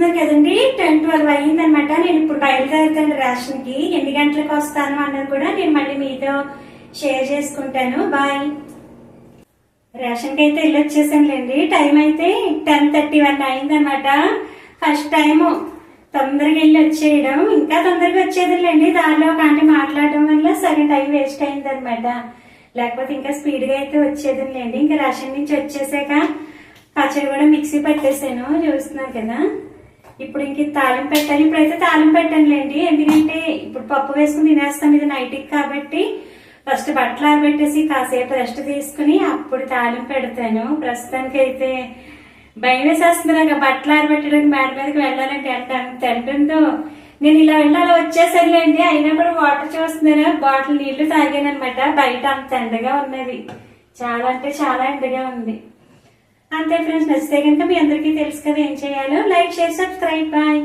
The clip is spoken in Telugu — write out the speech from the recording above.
చూస్తున్నారు కదండి 10-12 అయ్యింది అనమాట. నేను ఇప్పుడు బయలుదేరుతాను రేషన్ కి. ఎన్ని గంటలకు వస్తాను అన్నది కూడా నేను మళ్ళీ మీతో షేర్ చేసుకుంటాను. బాయ్. రేషన్ కి అయితే వెళ్ళి వచ్చేసానులేండి. టైం అయితే 10:31 అయింది అనమాట. ఫస్ట్ టైము తొందరగా వెళ్ళి వచ్చేయడం. ఇంకా తొందరగా వచ్చేదిలేండి. దారిలో ఒక ఆంటీ మాట్లాడడం వల్ల సగం టైం వేస్ట్ అయింది అనమాట. లేకపోతే ఇంకా స్పీడ్ గా అయితే వచ్చేదిలేండి. ఇంకా రేషన్ నుంచి వచ్చేసాక పచ్చడి కూడా మిక్సీ పట్టేసాను, చూస్తున్నారు కదా. ఇప్పుడు ఇంక తాలింపు పెట్టాలి. ఇప్పుడైతే తాలింపు పెట్టానులేండి, ఎందుకంటే ఇప్పుడు పప్పు వేసుకుని తినేస్తాం ఇది నైట్కి కాబట్టి. ఫస్ట్ బట్టలు ఆరబెట్టేసి కాసేపు రెస్ట్ తీసుకుని అప్పుడు తాలింపు పెడతాను. ప్రస్తుతానికి అయితే భయం వేసేస్తుంది నాకు బట్టలు ఆరబెట్టడానికి. మేడ మీదకి వెళ్ళాలంటే ఎంత ఎంటుందో. నేను ఇలా వెళ్ళాలి వచ్చేసరిలేండి. అయినా కూడా వాటర్ చూస్తున్నాను, బాటిల్ నీళ్లు తాగాను అనమాట. బయట అంత ఎండగా ఉన్నది, చాలా అంటే చాలా ఎండగా ఉంది. అంతే ఫ్రెండ్స్, నచ్చితే కనుక మీ అందరికీ తెలుసు కదా ఏం చేయాలో. Like, share, subscribe. బాయ్.